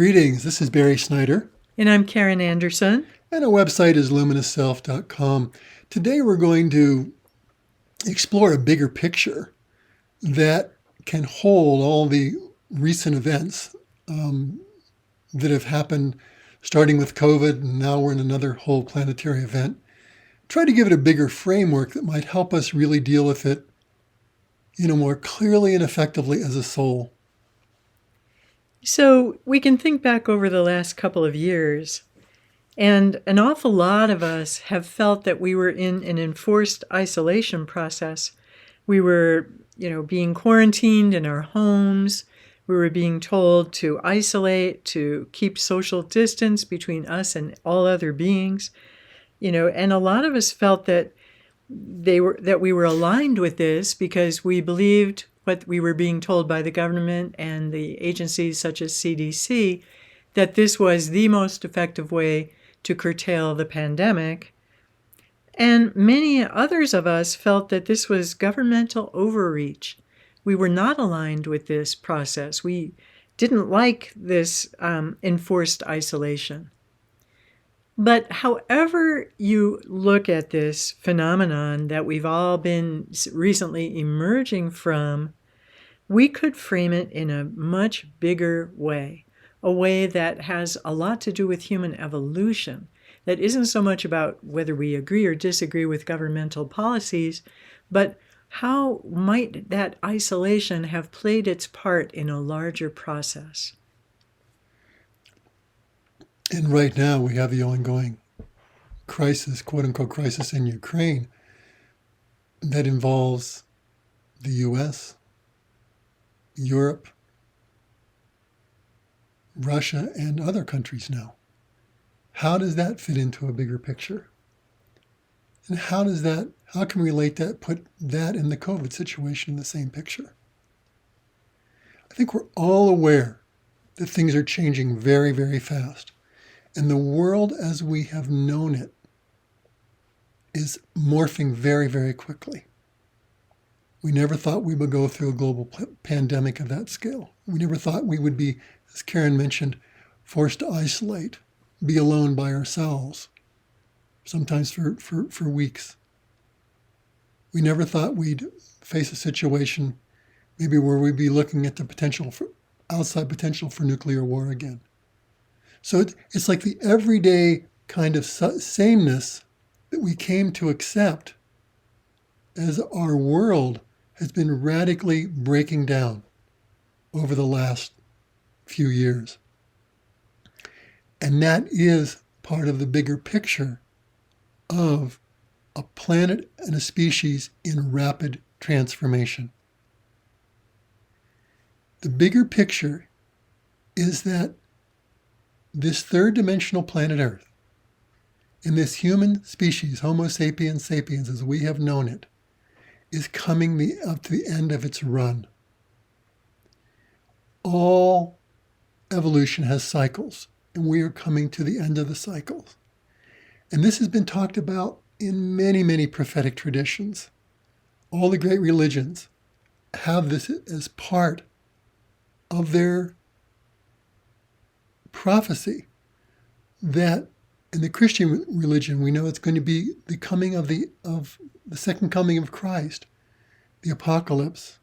Greetings, this is Barry Snyder, And I'm Karen Anderson. and our website is luminousself.com. Today we're going to explore a bigger picture that can hold all the recent events that have happened, starting with COVID, and now we're in another whole planetary event. Try to give it a bigger framework that might help us really deal with it, more clearly and effectively as a soul. So we can think back over the last couple of years, and an awful lot of us have felt that we were in an enforced isolation process. We were, being quarantined in our homes. We were being told to isolate, to keep social distance between us and all other beings. And a lot of us felt that we were aligned with this because we believed what we were being told by the government and the agencies such as CDC, that this was the most effective way to curtail the pandemic. And many others of us felt that this was governmental overreach. We were not aligned with this process. We didn't like this enforced isolation. But however you look at this phenomenon that we've all been recently emerging from, we could frame it in a much bigger way, a way that has a lot to do with human evolution, that isn't so much about whether we agree or disagree with governmental policies, but how might that isolation have played its part in a larger process? And right now we have the ongoing crisis, quote unquote crisis in Ukraine that involves the US, Europe, Russia, and other countries now. How does that fit into a bigger picture? And how can we put that in the COVID situation in the same picture? I think we're all aware that things are changing very, very fast. And the world as we have known it is morphing very, very quickly. We never thought we would go through a global pandemic of that scale. We never thought we would be, as Karen mentioned, forced to isolate, be alone by ourselves, sometimes for weeks. We never thought we'd face a situation maybe where we'd be looking at the outside potential for nuclear war again. So it's like the everyday kind of sameness that we came to accept as our world has been radically breaking down over the last few years. And that is part of the bigger picture of a planet and a species in rapid transformation. The bigger picture is that this third-dimensional planet Earth, and this human species, Homo sapiens sapiens, as we have known it, is coming up to the end of its run. All evolution has cycles, and we are coming to the end of the cycles. And this has been talked about in many, many prophetic traditions. All the great religions have this as part of their prophecy, that in the Christian religion we know it's going to be the coming of the second coming of Christ, the apocalypse,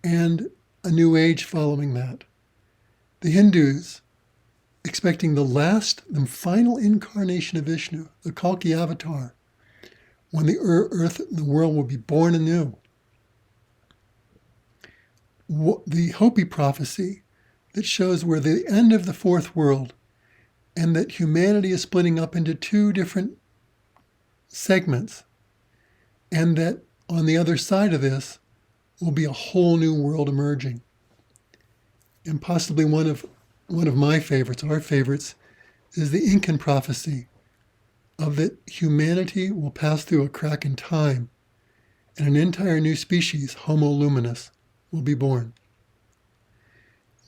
and a new age following that. The Hindus expecting the final incarnation of Vishnu, the Kalki avatar, when the earth and the world will be born anew. The Hopi prophecy that shows we're the end of the fourth world and that humanity is splitting up into two different segments, and that on the other side of this will be a whole new world emerging. And possibly one of my favorites, our favorites, is the Incan prophecy of that humanity will pass through a crack in time and an entire new species, Homo Luminous, will be born.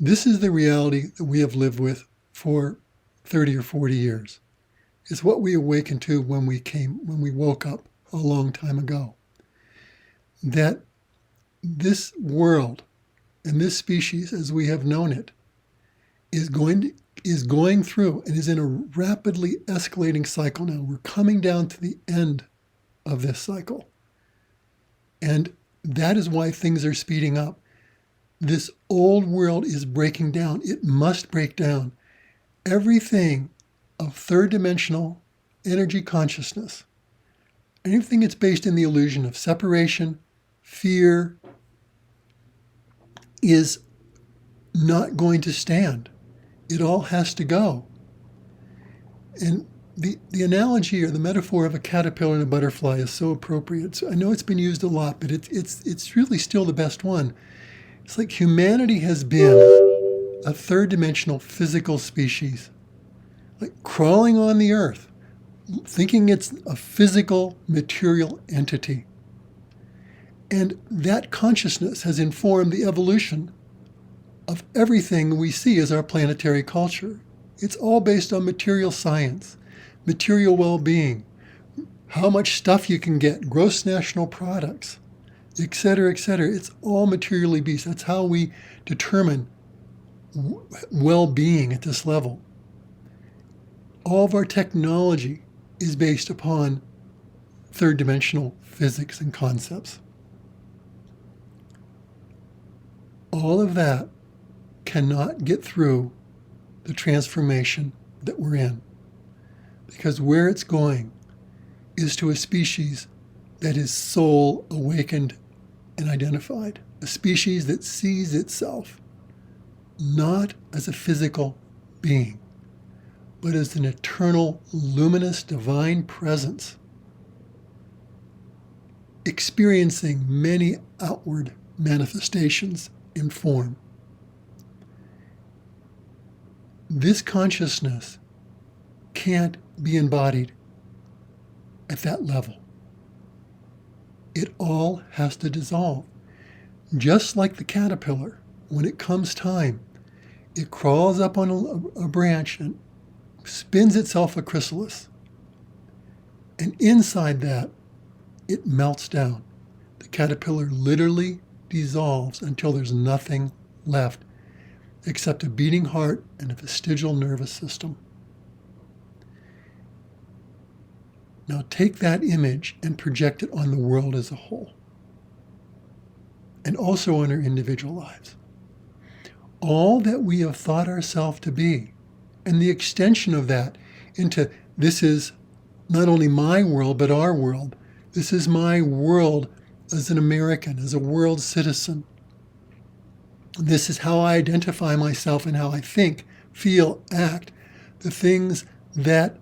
This is the reality that we have lived with for 30 or 40 years. It's what we awakened to when we woke up a long time ago. That this world and this species as we have known it is going through and is in a rapidly escalating cycle now. We're coming down to the end of this cycle. And that is why things are speeding up. This old world is breaking down. It must break down. Everything of third dimensional energy consciousness, anything that's based in the illusion of separation, fear, is not going to stand. It all has to go. And the analogy or the metaphor of a caterpillar and a butterfly is so appropriate. So I know it's been used a lot, but it's really still the best one. It's like humanity has been a third dimensional physical species, like crawling on the earth, thinking it's a physical material entity. And that consciousness has informed the evolution of everything we see as our planetary culture. It's all based on material science, material well-being, how much stuff you can get, gross national products, et cetera, et cetera. It's all materially based. That's how we determine well-being at this level. All of our technology is based upon third dimensional physics and concepts. All of that cannot get through the transformation that we're in, because where it's going is to a species that is soul awakened and identified, a species that sees itself not as a physical being, but as an eternal, luminous, divine presence, experiencing many outward manifestations in form. This consciousness can't be embodied at that level. It all has to dissolve. Just like the caterpillar, when it comes time, it crawls up on a branch and spins itself a chrysalis. And inside that, it melts down. The caterpillar literally dissolves until there's nothing left except a beating heart and a vestigial nervous system. Now take that image and project it on the world as a whole, and also on our individual lives. All that we have thought ourselves to be, and the extension of that into this is not only my world, but our world. This is my world as an American, as a world citizen. This is how I identify myself and how I think, feel, act, the things that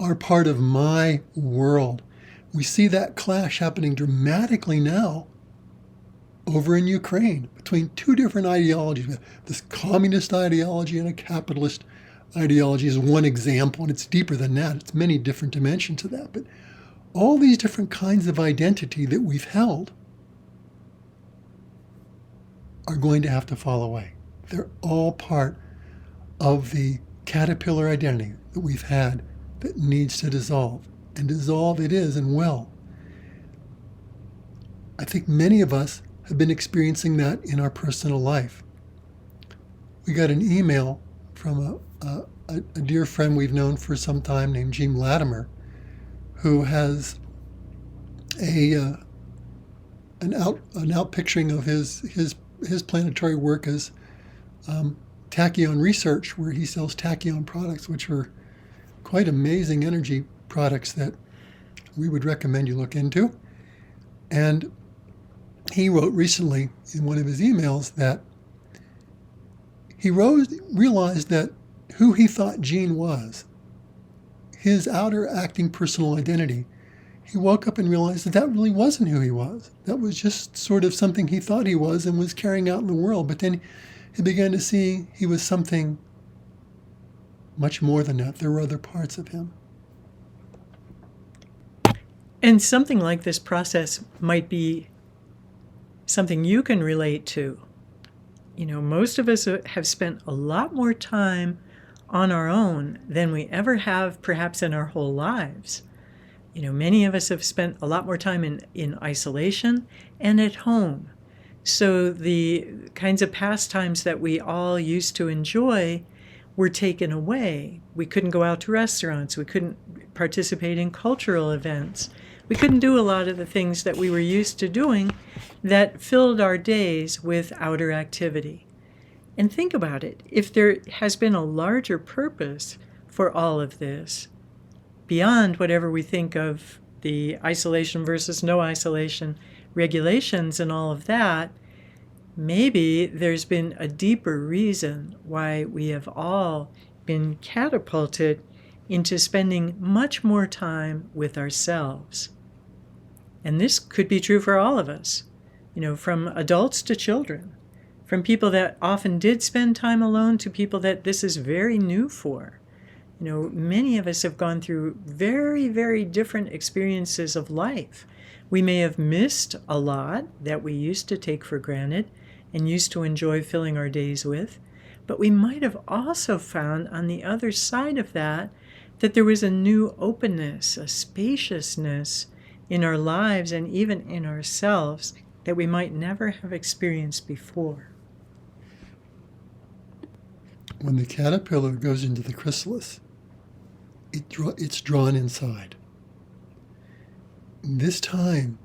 are part of my world. We see that clash happening dramatically now over in Ukraine between two different ideologies. This communist ideology and a capitalist ideology is one example, and it's deeper than that. It's many different dimensions to that. But all these different kinds of identity that we've held are going to have to fall away. They're all part of the caterpillar identity that we've had that needs to dissolve. And dissolve it is and will. I think many of us have been experiencing that in our personal life. We got an email from a dear friend we've known for some time named Jim Latimer, who has an out picturing of his planetary work as tachyon research, where he sells tachyon products, which are quite amazing energy products that we would recommend you look into. And he wrote recently in one of his emails that he realized that who he thought Gene was, his outer acting personal identity, he woke up and realized that that really wasn't who he was. That was just sort of something he thought he was and was carrying out in the world. But then he began to see he was something much more than that. There were other parts of him. And something like this process might be something you can relate to. You know, most of us have spent a lot more time on our own than we ever have perhaps in our whole lives. You know, many of us have spent a lot more time in isolation and at home. So the kinds of pastimes that we all used to enjoy were taken away. We couldn't go out to restaurants. We couldn't participate in cultural events. We couldn't do a lot of the things that we were used to doing that filled our days with outer activity. And think about it. If there has been a larger purpose for all of this, beyond whatever we think of the isolation versus no isolation regulations and all of that, maybe there's been a deeper reason why we have all been catapulted into spending much more time with ourselves. And this could be true for all of us, from adults to children, from people that often did spend time alone to people that this is very new for. Many of us have gone through very, very different experiences of life. We may have missed a lot that we used to take for granted and used to enjoy filling our days with, but we might have also found on the other side of that there was a new openness, a spaciousness in our lives and even in ourselves that we might never have experienced before. When the caterpillar goes into the chrysalis, it's drawn inside. This time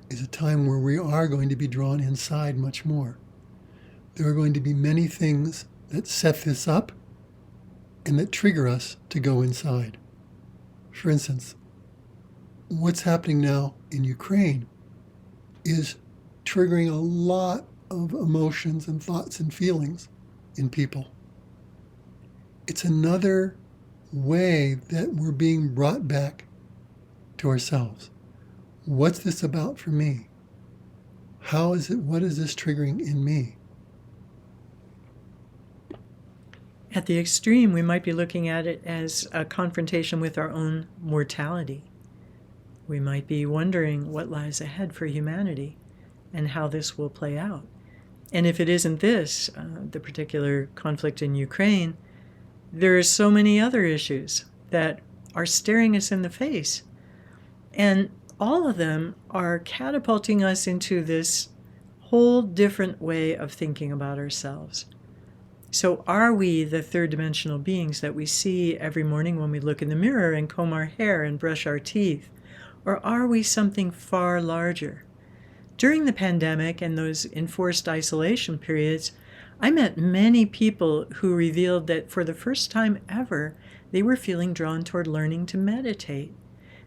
is a time where we are going to be drawn inside much more. There are going to be many things that set this up and that trigger us to go inside. For instance, what's happening now in Ukraine is triggering a lot of emotions and thoughts and feelings in people. It's another way that we're being brought back to ourselves. What's this about for me? How is it? What is this triggering in me? At the extreme, we might be looking at it as a confrontation with our own mortality. We might be wondering what lies ahead for humanity and how this will play out. And if it isn't this, the particular conflict in Ukraine, there are so many other issues that are staring us in the face. And all of them are catapulting us into this whole different way of thinking about ourselves. So are we the third dimensional beings that we see every morning when we look in the mirror and comb our hair and brush our teeth? Or are we something far larger? During the pandemic and those enforced isolation periods, I met many people who revealed that for the first time ever, they were feeling drawn toward learning to meditate.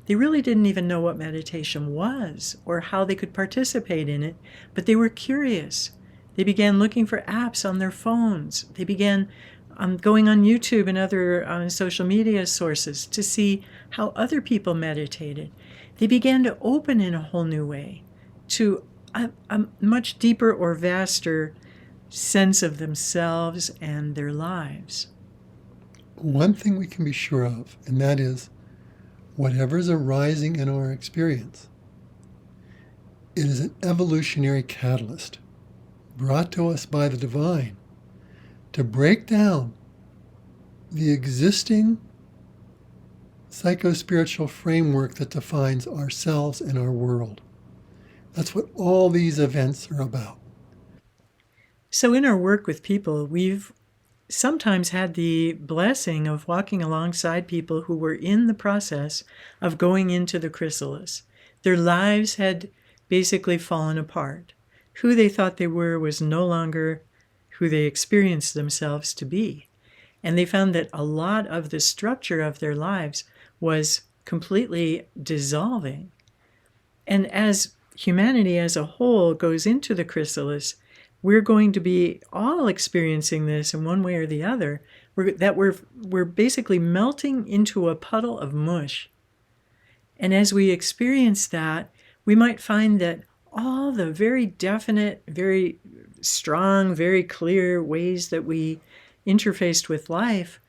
They really didn't even know what meditation was or how they could participate in it, but they were curious. They began looking for apps on their phones. They began going on YouTube and other social media sources to see how other people meditated. They began to open in a whole new way to a much deeper or vaster sense of themselves and their lives. One thing we can be sure of, and that is, whatever is arising in our experience, it is an evolutionary catalyst brought to us by the divine to break down the existing psycho-spiritual framework that defines ourselves and our world. That's what all these events are about. So in our work with people, we've sometimes had the blessing of walking alongside people who were in the process of going into the chrysalis. Their lives had basically fallen apart. Who they thought they were was no longer who they experienced themselves to be. And they found that a lot of the structure of their lives was completely dissolving. And as humanity as a whole goes into the chrysalis, we're going to be all experiencing this in one way or the other, we're basically melting into a puddle of mush. And as we experience that, we might find that all the very definite, very strong, very clear ways that we interfaced with life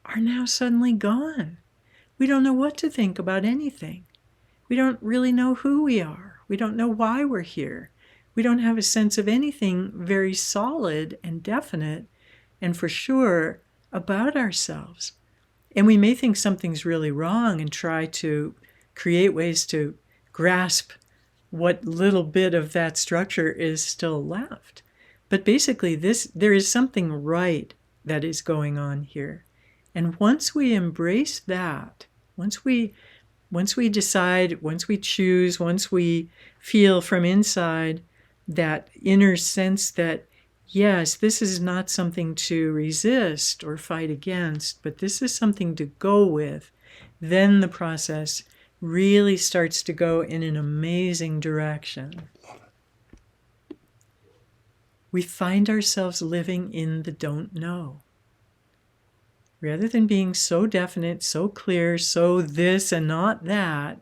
are now suddenly gone. We don't know what to think about anything. We don't really know who we are. We don't know why we're here. We don't have a sense of anything very solid and definite and for sure about ourselves. And we may think something's really wrong and try to create ways to grasp what little bit of that structure is still left. But basically, there is something right that is going on here. And once we embrace that, once we decide, once we choose, once we feel from inside that inner sense that, yes, this is not something to resist or fight against, but this is something to go with, then the process really starts to go in an amazing direction. We find ourselves living in the don't know. Rather than being so definite, so clear, so this and not that,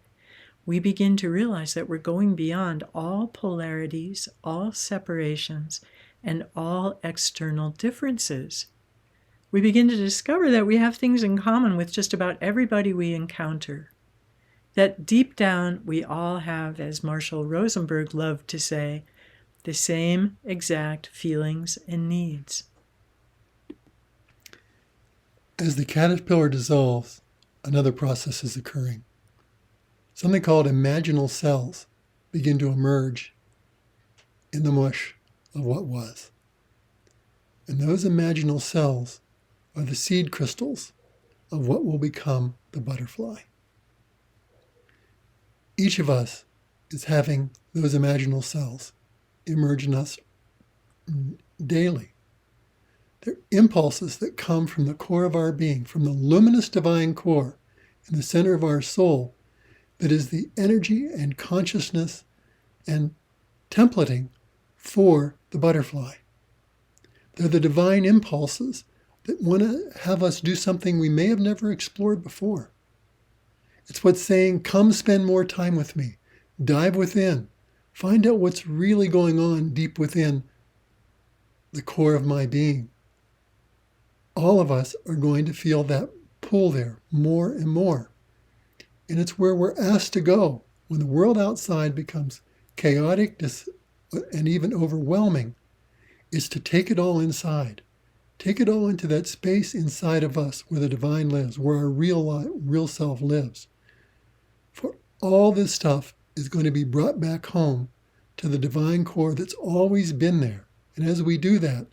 we begin to realize that we're going beyond all polarities, all separations, and all external differences. We begin to discover that we have things in common with just about everybody we encounter. That deep down we all have, as Marshall Rosenberg loved to say, the same exact feelings and needs. As the caterpillar dissolves, another process is occurring. Something called imaginal cells begin to emerge in the mush of what was. And those imaginal cells are the seed crystals of what will become the butterfly. Each of us is having those imaginal cells emerge in us daily. They're impulses that come from the core of our being, from the luminous divine core in the center of our soul, that is the energy and consciousness and templating for the butterfly. They're the divine impulses that want to have us do something we may have never explored before. It's what's saying, come spend more time with me, dive within, find out what's really going on deep within the core of my being. All of us are going to feel that pull there more and more. And it's where we're asked to go when the world outside becomes chaotic and even overwhelming, is to take it all inside. Take it all into that space inside of us where the divine lives, where our real self lives. For all this stuff is going to be brought back home to the divine core that's always been there. And as we do that,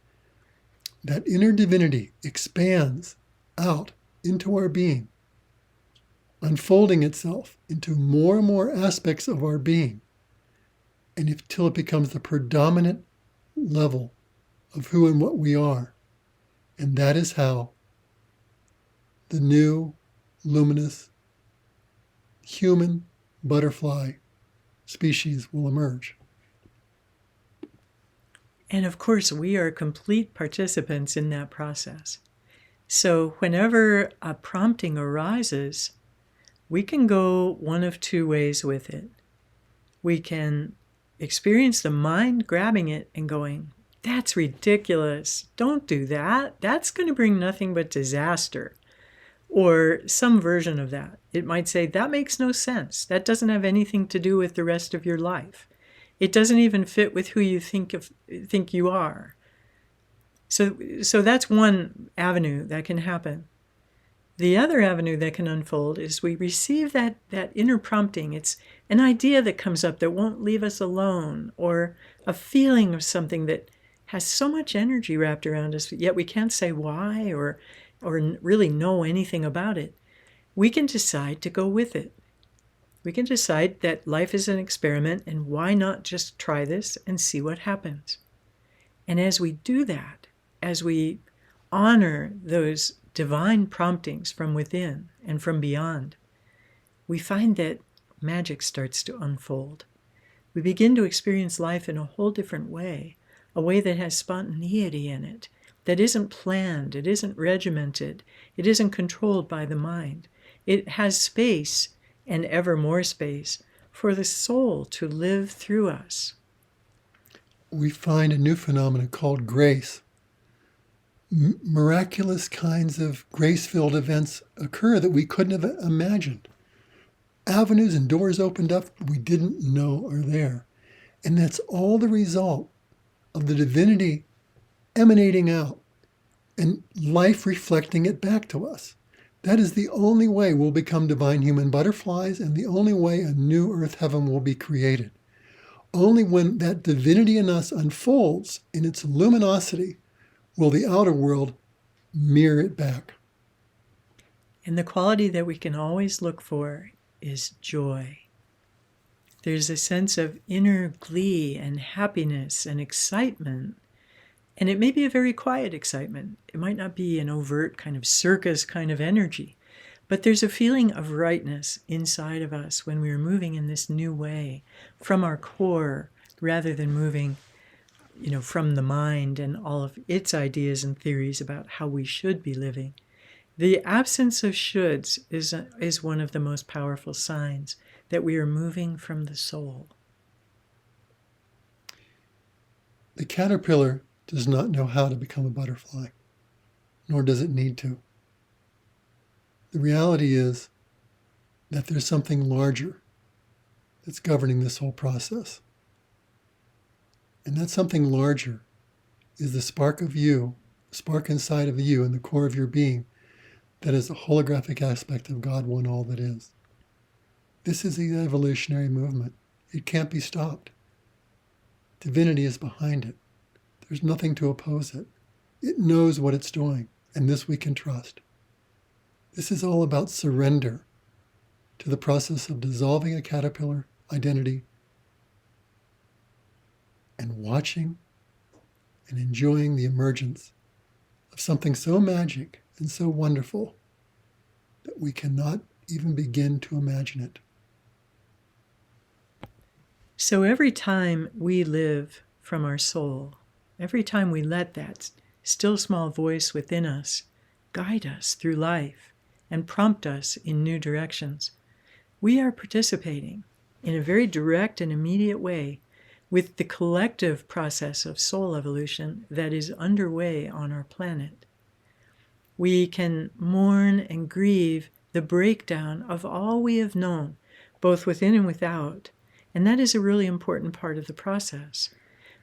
that inner divinity expands out into our being, unfolding itself into more and more aspects of our being, and till it becomes the predominant level of who and what we are. And that is how the new, luminous, human butterfly species will emerge. And of course, we are complete participants in that process. So whenever a prompting arises, we can go one of two ways with it. We can experience the mind grabbing it and going, that's ridiculous. Don't do that. That's going to bring nothing but disaster. Or some version of that. It might say, that makes no sense. That doesn't have anything to do with the rest of your life. It doesn't even fit with who you think you are. So that's one avenue that can happen. The other avenue that can unfold is we receive that inner prompting. It's an idea that comes up that won't leave us alone, or a feeling of something that has so much energy wrapped around us, yet we can't say why or really know anything about it. We can decide to go with it. We can decide that life is an experiment, and why not just try this and see what happens? And as we do that, as we honor those divine promptings from within and from beyond, we find that magic starts to unfold. We begin to experience life in a whole different way, a way that has spontaneity in it, that isn't planned, it isn't regimented, it isn't controlled by the mind. It has space, and ever more space, for the soul to live through us. We find a new phenomenon called grace. Miraculous kinds of grace-filled events occur that we couldn't have imagined. Avenues and doors opened up we didn't know are there. And that's all the result of the divinity emanating out and life reflecting it back to us. That is the only way we'll become divine human butterflies, and the only way a new earth heaven will be created. Only when that divinity in us unfolds in its luminosity will the outer world mirror it back. And the quality that we can always look for is joy. There's a sense of inner glee and happiness and excitement. And it may be a very quiet excitement. It might not be an overt kind of circus kind of energy. But there's a feeling of rightness inside of us when we are moving in this new way from our core rather than moving, from the mind and all of its ideas and theories about how we should be living. The absence of shoulds is one of the most powerful signs that we are moving from the soul. The caterpillar does not know how to become a butterfly, nor does it need to. The reality is that there's something larger that's governing this whole process. And that something larger is the spark of you, spark inside of you in the core of your being, that is the holographic aspect of God, one all that is. This is the evolutionary movement. It can't be stopped. Divinity is behind it. There's nothing to oppose it. It knows what it's doing, and this we can trust. This is all about surrender to the process of dissolving a caterpillar identity and watching and enjoying the emergence of something so magic and so wonderful that we cannot even begin to imagine it. So every time we live from our soul, every time we let that still small voice within us guide us through life and prompt us in new directions, we are participating in a very direct and immediate way with the collective process of soul evolution that is underway on our planet. We can mourn and grieve the breakdown of all we have known, both within and without, and that is a really important part of the process.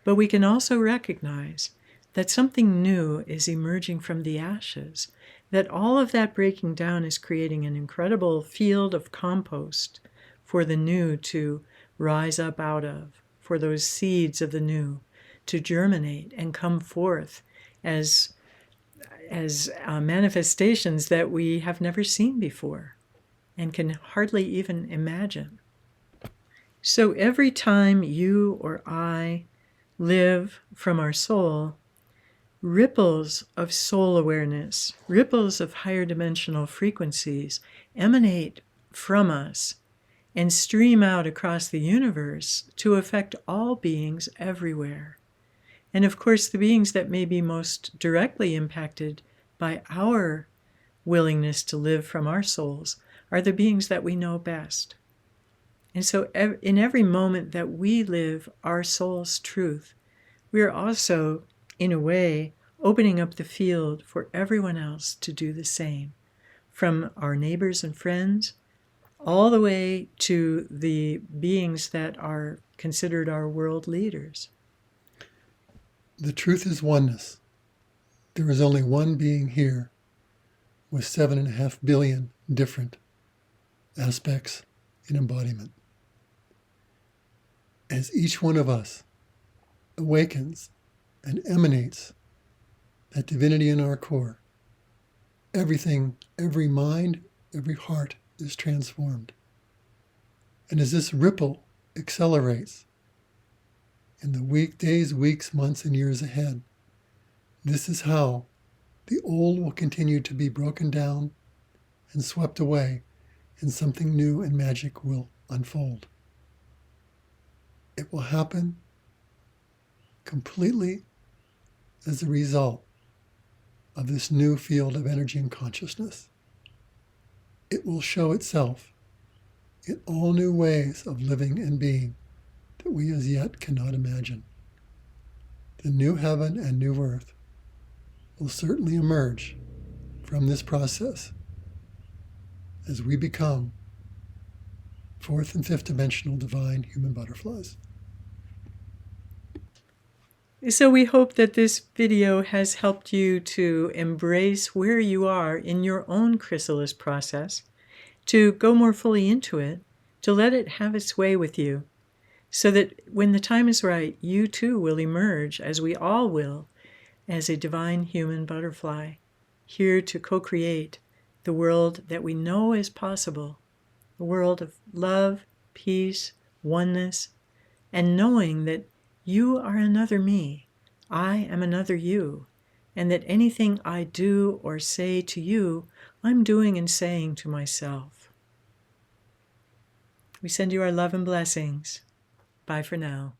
But we can also recognize that something new is emerging from the ashes, that all of that breaking down is creating an incredible field of compost for the new to rise up out of, for those seeds of the new to germinate and come forth as manifestations that we have never seen before and can hardly even imagine. So every time you or I live from our soul, ripples of soul awareness, ripples of higher dimensional frequencies emanate from us and stream out across the universe to affect all beings everywhere. And of course, the beings that may be most directly impacted by our willingness to live from our souls are the beings that we know best. And so in every moment that we live our soul's truth, we are also, in a way, opening up the field for everyone else to do the same, from our neighbors and friends, all the way to the beings that are considered our world leaders. The truth is oneness. There is only one being here with 7.5 billion different aspects in embodiment. As each one of us awakens and emanates that divinity in our core, everything, every mind, every heart is transformed. And as this ripple accelerates in the days, weeks, months, and years ahead, this is how the old will continue to be broken down and swept away, and something new and magic will unfold. It will happen completely as a result of this new field of energy and consciousness. It will show itself in all new ways of living and being that we as yet cannot imagine. The new heaven and new earth will certainly emerge from this process as we become fourth and fifth dimensional divine human butterflies. So we hope that this video has helped you to embrace where you are in your own chrysalis process, to go more fully into it, to let it have its way with you, so that when the time is right, you too will emerge, as we all will, as a divine human butterfly, here to co-create the world that we know is possible, a world of love, peace, oneness, and knowing that you are another me, I am another you, and that anything I do or say to you, I'm doing and saying to myself. We send you our love and blessings. Bye for now.